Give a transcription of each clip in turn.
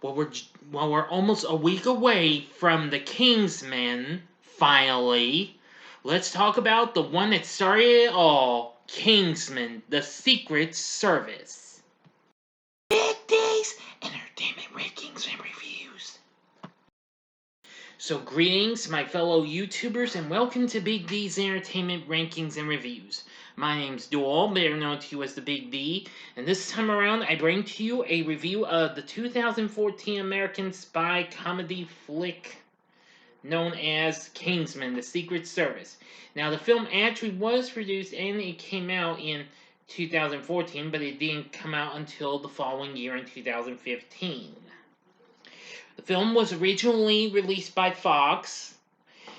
Well, we're almost a week away from the Kingsman, finally. Let's talk about the one that started it all, Kingsman, the Secret Service. Big D's Entertainment Rankings and Reviews. So greetings, my fellow YouTubers, and welcome to Big D's Entertainment Rankings and Reviews. My name's Dual, better known to you as the Big D, and this time around I bring to you a review of the 2014 American spy comedy flick known as Kingsman, the Secret Service. Now, the film actually was produced and it came out in 2014, but it didn't come out until the following year in 2015. The film was originally released by Fox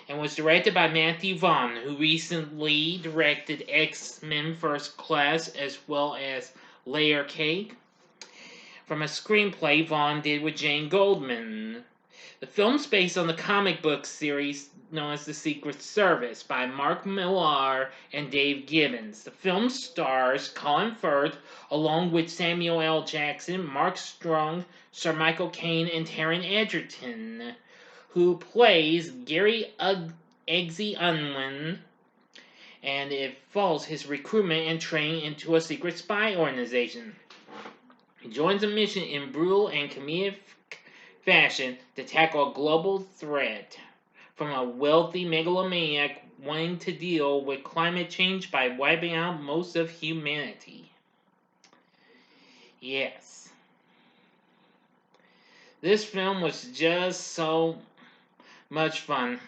and was directed by Matthew Vaughn, who recently directed X-Men First Class as well as Layer Cake. From a screenplay Vaughn did with Jane Goldman. The film's based on the comic book series known as The Secret Service by Mark Millar and Dave Gibbons. The film stars Colin Firth along with Samuel L. Jackson, Mark Strong, Sir Michael Caine, and Taron Egerton, who plays Gary Eggsy Unwin, and it follows his recruitment and training into a secret spy organization. He joins a mission in brutal and comedic fashion to tackle a global threat from a wealthy megalomaniac wanting to deal with climate change by wiping out most of humanity. Yes. This film was just so much fun.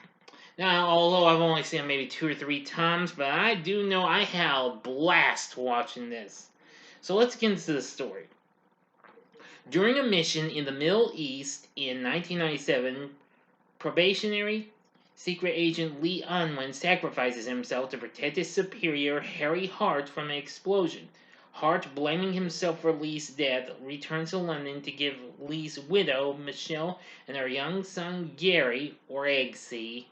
Now, although I've only seen it maybe 2 or 3 times, but I do know I had a blast watching this. So let's get into the story. During a mission in the Middle East in 1997, probationary secret agent Lee Unwin sacrifices himself to protect his superior, Harry Hart, from an explosion. Hart, blaming himself for Lee's death, returns to London to give Lee's widow, Michelle, and her young son, Gary, or Eggsy,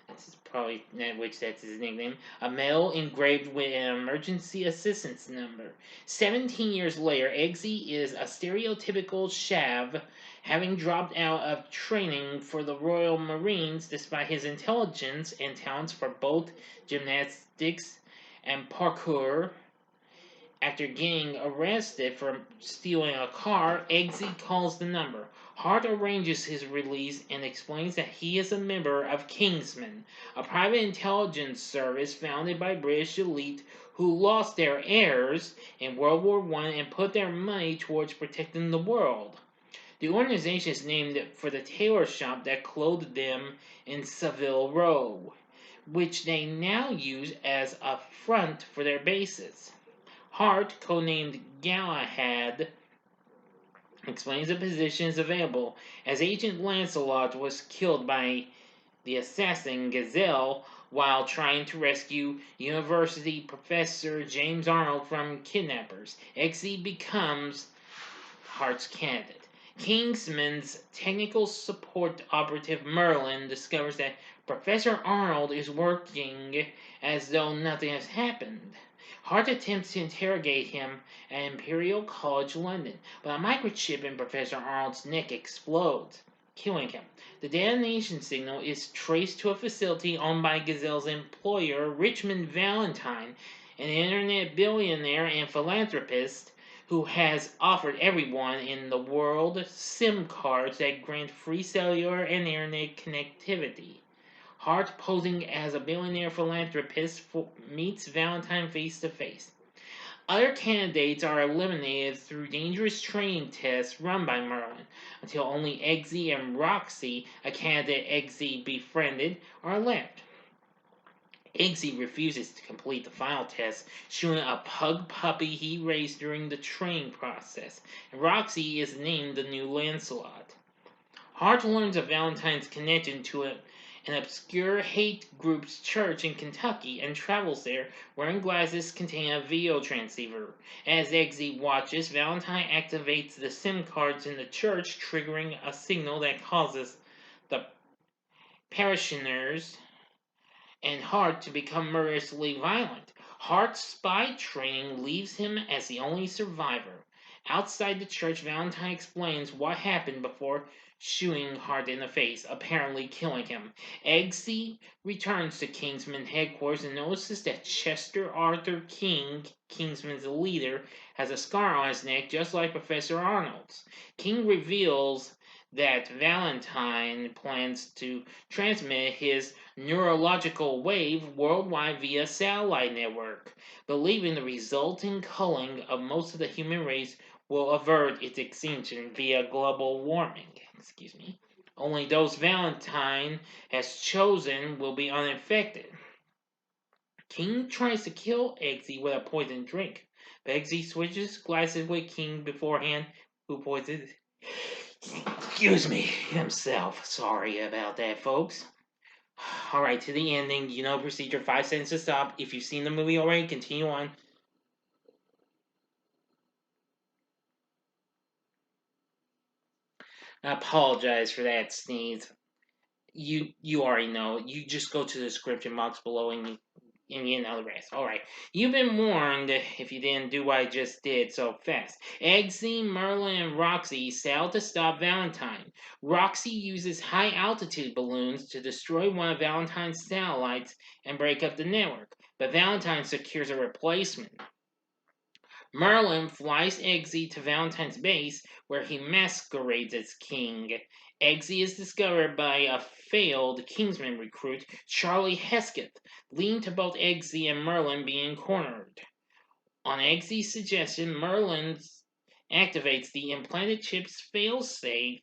this is probably which that's his nickname, a medal engraved with an emergency assistance number. 17 years later, Eggsy is a stereotypical chav, having dropped out of training for the Royal Marines despite his intelligence and talents for both gymnastics and parkour. After getting arrested for stealing a car, Eggsy calls the number. Hart arranges his release and explains that he is a member of Kingsman, a private intelligence service founded by British elite who lost their heirs in World War I and put their money towards protecting the world. The organization is named for the tailor shop that clothed them in Savile Row, which they now use as a front for their bases. Hart, codenamed Galahad, explains the positions available, as Agent Lancelot was killed by the assassin Gazelle while trying to rescue university professor James Arnold from kidnappers. Eggsy becomes Hart's candidate. Kingsman's technical support operative Merlin discovers that Professor Arnold is working as though nothing has happened. Hart attempts to interrogate him at Imperial College London, but a microchip in Professor Arnold's neck explodes, killing him. The detonation signal is traced to a facility owned by Gazelle's employer, Richmond Valentine, an internet billionaire and philanthropist who has offered everyone in the world SIM cards that grant free cellular and internet connectivity. Hart, posing as a billionaire philanthropist, meets Valentine face to face. Other candidates are eliminated through dangerous training tests run by Merlin, until only Eggsy and Roxy, a candidate Eggsy befriended, are left. Eggsy refuses to complete the final test, showing a pug puppy he raised during the training process, and Roxy is named the new Lancelot. Hart learns of Valentine's connection to an obscure hate group's church in Kentucky and travels there wearing glasses containing a video transceiver. As Eggsy watches, Valentine activates the SIM cards in the church, triggering a signal that causes the parishioners and Hart to become murderously violent. Hart's spy training leaves him as the only survivor. Outside the church, Valentine explains what happened before shooting Hart in the face, apparently killing him. Eggsy returns to Kingsman headquarters and notices that Chester Arthur King, Kingsman's leader, has a scar on his neck just like Professor Arnold's. King reveals that Valentine plans to transmit his neurological wave worldwide via satellite network, believing the resulting culling of most of the human race will avert its extinction via global warming. Excuse me. Only those Valentine has chosen will be unaffected. King tries to kill Eggsy with a poisoned drink, but Eggsy switches glasses with King beforehand, who poisons. Excuse me, himself. Sorry about that, folks. Alright, to the ending. You know procedure, 5 seconds to stop. If you've seen the movie already, continue on. I apologize for that sneeze. You already know. You just go to the description box below and you know the rest. Alright. You've been warned if you didn't do what I just did so fast. Eggsy, Merlin, and Roxy sail to stop Valentine. Roxy uses high altitude balloons to destroy one of Valentine's satellites and break up the network, but Valentine secures a replacement. Merlin flies Eggsy to Valentine's base, where he masquerades as King. Eggsy is discovered by a failed Kingsman recruit, Charlie Hesketh, leading to both Eggsy and Merlin being cornered. On Eggsy's suggestion, Merlin activates the implanted chip's failsafe,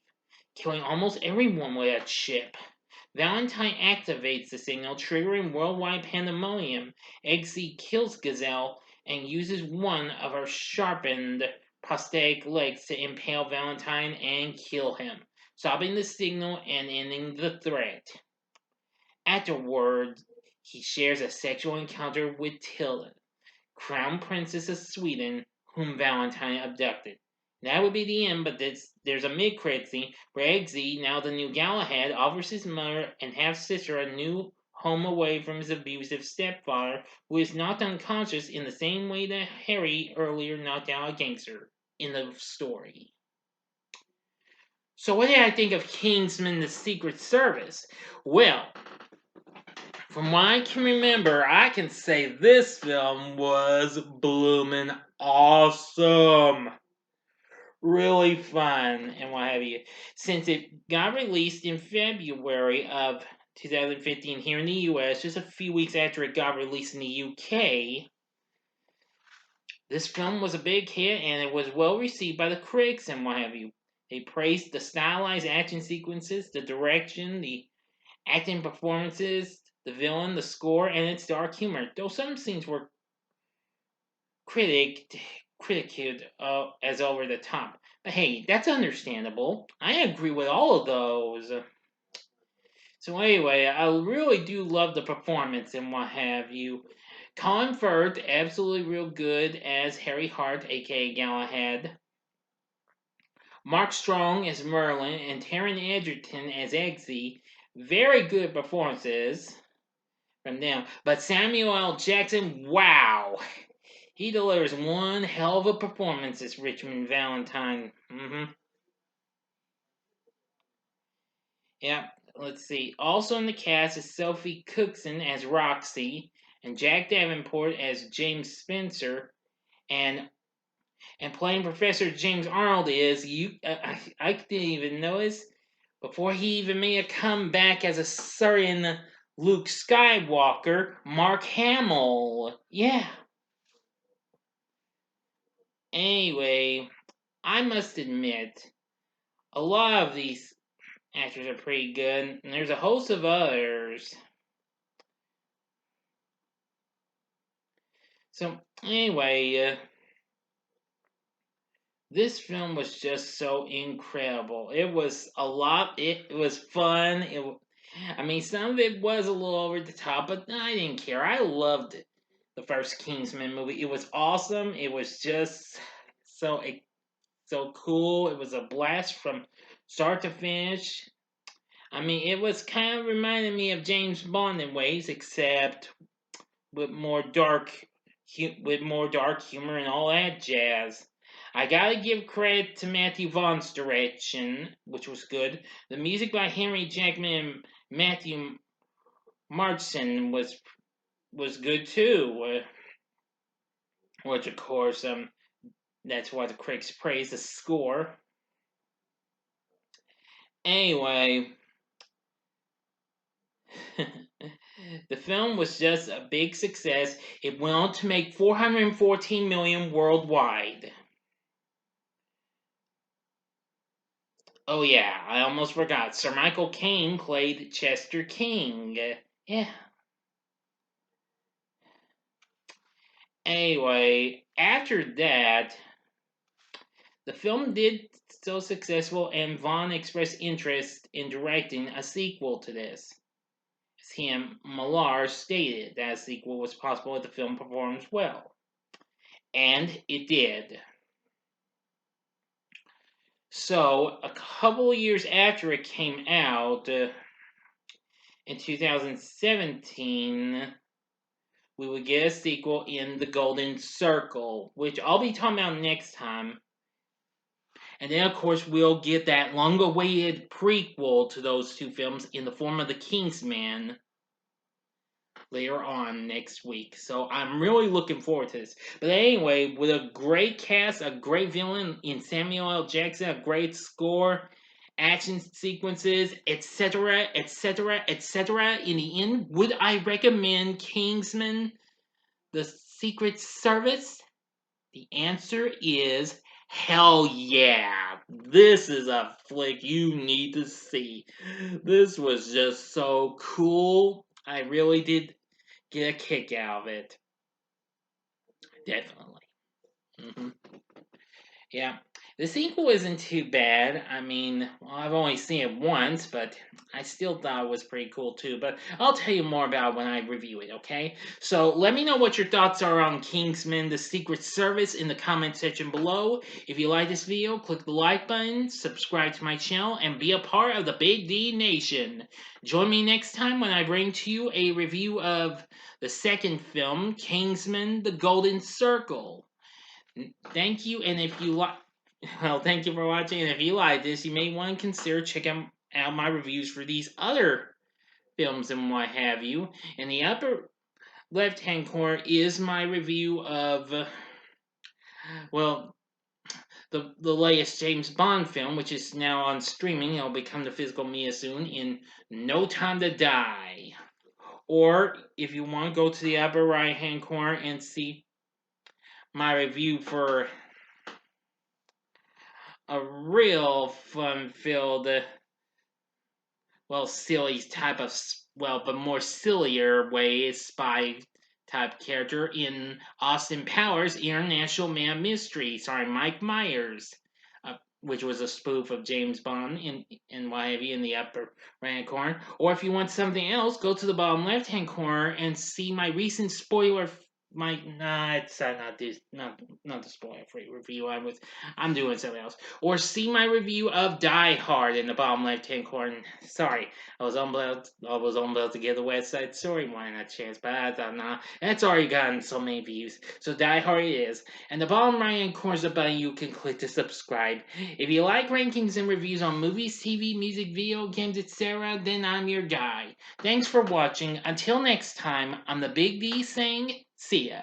killing almost everyone with that chip. Valentine activates the signal, triggering worldwide pandemonium. Eggsy kills Gazelle and uses one of her sharpened prosthetic legs to impale Valentine and kill him, stopping the signal and ending the threat. Afterwards, he shares a sexual encounter with Tilda, Crown Princess of Sweden, whom Valentine abducted. That would be the end, but there's a mid-credit scene where Eggsy, now the new Galahad, offers his mother and half-sister a new home away from his abusive stepfather, who is knocked unconscious in the same way that Harry earlier knocked out a gangster in the story. So what did I think of Kingsman: The Secret Service? Well, from what I can remember, I can say this film was bloomin' awesome. Really fun and what have you. Since it got released in February of 2015 here in the US, just a few weeks after it got released in the UK, this film was a big hit and it was well received by the critics and what have you. They praised the stylized action sequences, the direction, the acting performances, the villain, the score, and its dark humor. Though some scenes were critiqued as over the top. But hey, that's understandable. I agree with all of those. So anyway, I really do love the performance and what have you. Colin Firth, absolutely real good as Harry Hart, aka Galahad. Mark Strong as Merlin and Taron Egerton as Eggsy. Very good performances from them. But Samuel L. Jackson, wow. He delivers one hell of a performance as Richmond Valentine. Yeah, let's see. Also in the cast is Sophie Cookson as Roxy, and Jack Davenport as James Spencer, and playing Professor James Arnold is I didn't even notice before he even made a comeback as a certain Luke Skywalker, Mark Hamill. Yeah. Anyway, I must admit, a lot of these actors are pretty good, and there's a host of others. So, anyway, this film was just so incredible. It was a lot, it was fun. I mean, some of it was a little over the top, but I didn't care. I loved it. The first Kingsman movie. It was awesome. It was just so cool. It was a blast from start to finish. I mean, it was kind of reminding me of James Bond in ways, except with more dark humor and all that jazz. I gotta give credit to Matthew Vaughn's direction, which was good. The music by Henry Jackman and Matthew Marchson was good too. Which of course, that's why the critics praise the score. Anyway, the film was just a big success. It went on to make 414 million worldwide. Oh yeah, I almost forgot. Sir Michael Caine played Chester King. Yeah. Anyway, after that, the film did so successful, and Vaughn expressed interest in directing a sequel to this. As he and Millar stated that a sequel was possible if the film performs well. And it did. So, a couple of years after it came out, in 2017, we would get a sequel in The Golden Circle, which I'll be talking about next time. And then, of course, we'll get that long-awaited prequel to those two films in the form of The Kingsman later on next week. So I'm really looking forward to this. But anyway, with a great cast, a great villain in Samuel L. Jackson, a great score, action sequences, etc., etc., etc. In the end, would I recommend Kingsman: The Secret Service? The answer is hell yeah. This is a flick you need to see. This was just so cool. I really did get a kick out of it. Definitely. hmm Yeah. The sequel isn't too bad. I mean, well, I've only seen it once, but I still thought it was pretty cool too. But I'll tell you more about it when I review it, okay? So let me know what your thoughts are on Kingsman: The Secret Service in the comment section below. If you like this video, click the like button, subscribe to my channel, and be a part of the Big D Nation. Join me next time when I bring to you a review of the second film, Kingsman: The Golden Circle. Thank you, and if you like, well, thank you for watching. And if you like this, you may want to consider checking out my reviews for these other films and what have you. In the upper left-hand corner is my review of, well, the latest James Bond film, which is now on streaming. It'll become the physical media soon. In No Time to Die. Or if you want to go to the upper right-hand corner and see my review for a real fun-filled, well, silly type of, well, but more sillier way, spy type character in Austin Powers' International Man Mystery, starring Mike Myers, which was a spoof of James Bond in what have you in the upper right hand corner. Or if you want something else, go to the bottom left hand corner and see my recent spoiler. It's not the spoiler free review. I'm doing something else. Or see my review of Die Hard in the bottom left hand corner. Sorry, I was about to give the West Side Story one a chance, but I thought nah, that's already gotten so many views. So Die Hard it is. And the bottom right hand corner is a button you can click to subscribe. If you like rankings and reviews on movies, TV, music, video games, etc., then I'm your guy. Thanks for watching. Until next time, I'm the Big D saying, see ya.